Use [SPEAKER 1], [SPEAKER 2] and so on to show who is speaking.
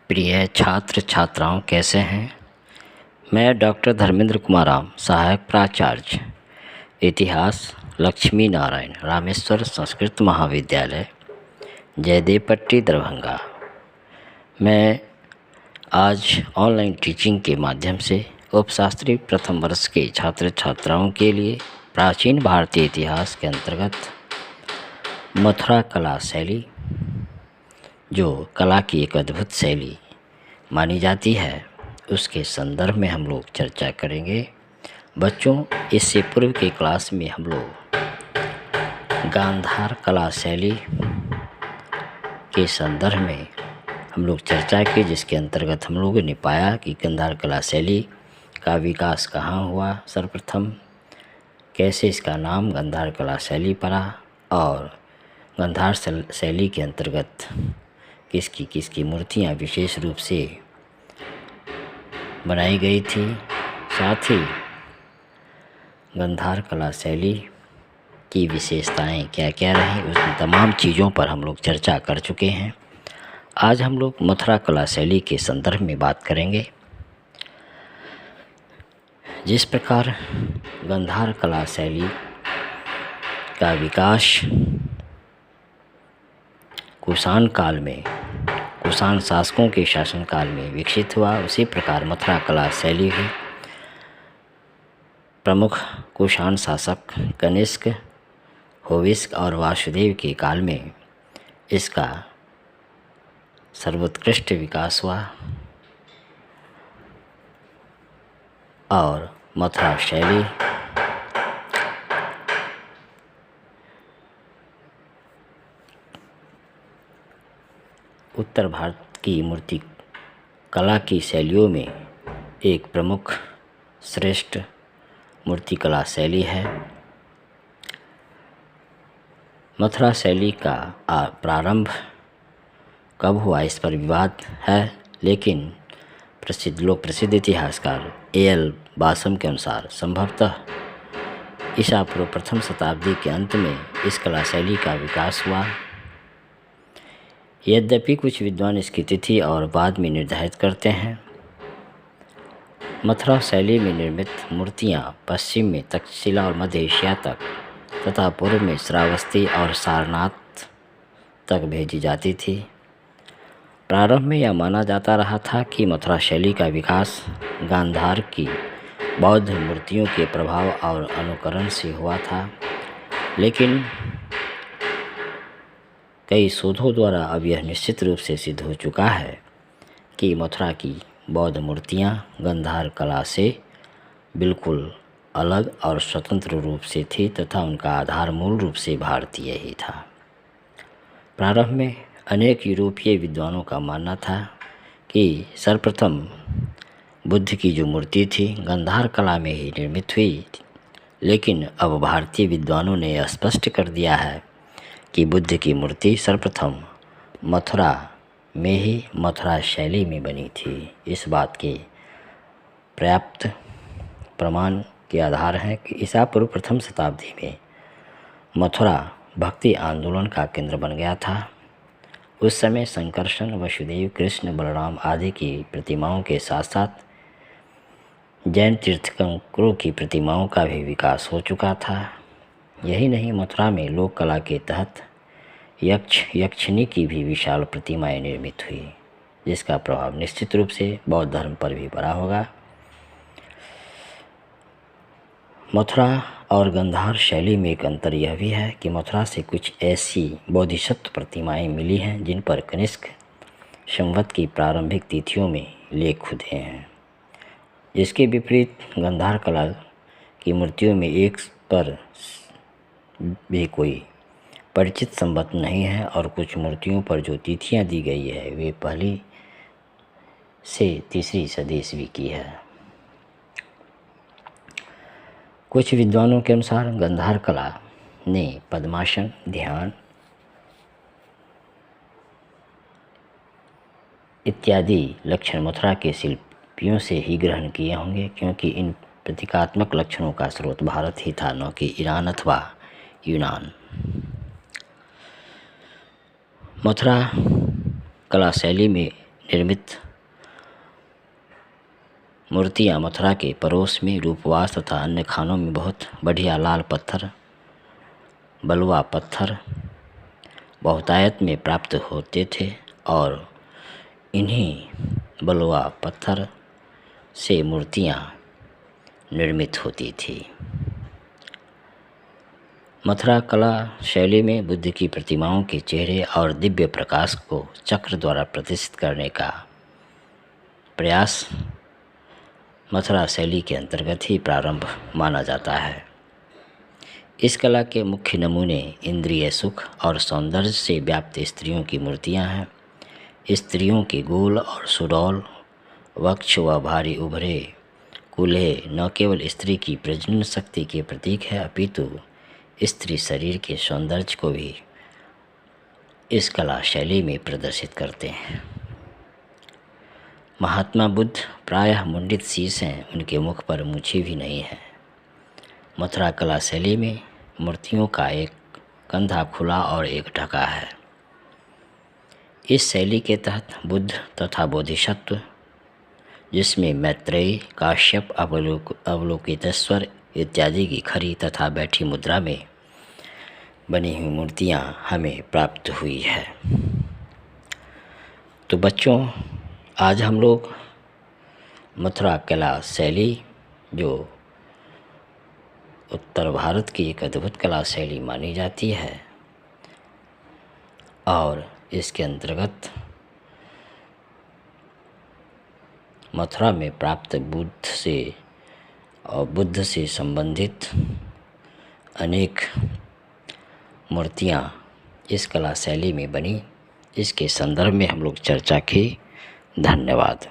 [SPEAKER 1] प्रिय छात्र छात्राओं कैसे हैं। मैं डॉक्टर धर्मेंद्र कुमार राम, सहायक प्राचार्य इतिहास, लक्ष्मी नारायण रामेश्वर संस्कृत महाविद्यालय, जयदेव पट्टी, दरभंगा। मैं आज ऑनलाइन टीचिंग के माध्यम से उपशास्त्री प्रथम वर्ष के छात्र छात्राओं के लिए प्राचीन भारतीय इतिहास के अंतर्गत मथुरा कला शैली, जो कला की एक अद्भुत शैली मानी जाती है, उसके संदर्भ में हम लोग चर्चा करेंगे। बच्चों, इससे पूर्व के क्लास में हम लोग गांधार कला शैली के संदर्भ में हम लोग चर्चा की, जिसके अंतर्गत हम लोगों ने पाया कि गांधार कला शैली का विकास कहाँ हुआ, सर्वप्रथम कैसे इसका नाम गांधार कला शैली पड़ा, और गांधार शैली के अंतर्गत किसकी किसकी मूर्तियाँ विशेष रूप से बनाई गई थी। साथ ही गांधार कला शैली की विशेषताएं क्या क्या रहीं, उन तमाम चीज़ों पर हम लोग चर्चा कर चुके हैं। आज हम लोग मथुरा कला शैली के संदर्भ में बात करेंगे। जिस प्रकार गांधार कला शैली का विकास कुषाण काल में, कुषाण शासकों के शासनकाल में विकसित हुआ, उसी प्रकार मथुरा कला शैली भी प्रमुख कुषाण शासक कनिष्क, होविस्क और वासुदेव के काल में इसका सर्वोत्कृष्ट विकास हुआ और मथुरा शैली उत्तर भारत की मूर्ति कला की शैलियों में एक प्रमुख श्रेष्ठ मूर्ति कला शैली है। मथुरा शैली का प्रारंभ कब हुआ, इस पर विवाद है, लेकिन प्रसिद्ध इतिहासकार A.L. बासम के अनुसार संभवतः ईसा पूर्व प्रथम शताब्दी के अंत में इस कला शैली का विकास हुआ। यद्यपि कुछ विद्वान इसकी तिथि और बाद में निर्धारित करते हैं। मथुरा शैली में निर्मित मूर्तियाँ पश्चिम में तक्षशिला और मध्य एशिया तक तथा पूर्व में श्रावस्ती और सारनाथ तक भेजी जाती थी। प्रारंभ में यह माना जाता रहा था कि मथुरा शैली का विकास गांधार की बौद्ध मूर्तियों के प्रभाव और अनुकरण से हुआ था, लेकिन कई शोधों द्वारा अब यह निश्चित रूप से सिद्ध हो चुका है कि मथुरा की बौद्ध मूर्तियाँ गांधार कला से बिल्कुल अलग और स्वतंत्र रूप से थी तथा उनका आधार मूल रूप से भारतीय ही था। प्रारंभ में अनेक यूरोपीय विद्वानों का मानना था कि सर्वप्रथम बुद्ध की जो मूर्ति थी गांधार कला में ही निर्मित हुई, लेकिन अब भारतीय विद्वानों ने यह स्पष्ट कर दिया है कि बुद्ध की मूर्ति सर्वप्रथम मथुरा में ही मथुरा शैली में बनी थी। इस बात के पर्याप्त प्रमाण के आधार हैं कि ईसा पूर्व प्रथम शताब्दी में मथुरा भक्ति आंदोलन का केंद्र बन गया था। उस समय संकर्षण, वसुदेव, कृष्ण, बलराम आदि की प्रतिमाओं के साथ साथ जैन तीर्थंकरों की प्रतिमाओं का भी विकास हो चुका था। यही नहीं, मथुरा में लोक कला के तहत यक्ष यक्षिणी की भी विशाल प्रतिमाएं निर्मित हुई, जिसका प्रभाव निश्चित रूप से बौद्ध धर्म पर भी पड़ा होगा। मथुरा और गांधार शैली में एक अंतर यह भी है कि मथुरा से कुछ ऐसी बोधिसत्व प्रतिमाएं मिली हैं जिन पर कनिष्क संवत की प्रारंभिक तिथियों में लेख खुदे हैं। इसके विपरीत गांधार कला की मूर्तियों में एक पर भी कोई परिचित संवत नहीं है और कुछ मूर्तियों पर जो तिथियां दी गई है वे पहली से तीसरी सदी ईस्वी की है। कुछ विद्वानों के अनुसार गांधार कला ने पद्मासन, ध्यान इत्यादि लक्षण मथुरा के शिल्पियों से ही ग्रहण किए होंगे, क्योंकि इन प्रतीकात्मक लक्षणों का स्रोत भारत ही था, न कि ईरान अथवा यूनान। मथुरा कला शैली में निर्मित मूर्तियाँ मथुरा के पड़ोस में रूपवास तथा अन्य खानों में बहुत बढ़िया लाल पत्थर, बलुआ पत्थर बहुतायत में प्राप्त होते थे और इन्हीं बलुआ पत्थर से मूर्तियाँ निर्मित होती थी। मथुरा कला शैली में बुद्ध की प्रतिमाओं के चेहरे और दिव्य प्रकाश को चक्र द्वारा प्रदर्शित करने का प्रयास मथुरा शैली के अंतर्गत ही प्रारंभ माना जाता है। इस कला के मुख्य नमूने इंद्रिय सुख और सौंदर्य से व्याप्त स्त्रियों की मूर्तियां हैं। स्त्रियों के गोल और सुडौल वक्ष व भारी उभरे कूल्हे न केवल स्त्री की प्रजनन शक्ति के प्रतीक है, अपितु स्त्री शरीर के सौंदर्य को भी इस कला शैली में प्रदर्शित करते हैं। महात्मा बुद्ध प्रायः मुंडित शीश हैं, उनके मुख पर मूछें भी नहीं है। मथुरा कला शैली में मूर्तियों का एक कंधा खुला और एक ढका है। इस शैली के तहत बुद्ध तथा बोधिसत्व, जिसमें मैत्रेय, काश्यप, अवलोकितेश्वर इत्यादि की खड़ी तथा बैठी मुद्रा में बनी हुई मूर्तियाँ हमें प्राप्त हुई है। तो बच्चों, आज हम लोग मथुरा कला शैली, जो उत्तर भारत की एक अद्भुत कला शैली मानी जाती है, और इसके अंतर्गत मथुरा में प्राप्त बुद्ध से संबंधित अनेक मूर्तियाँ इस कला शैली में बनी, इसके संदर्भ में हम लोग चर्चा की। धन्यवाद।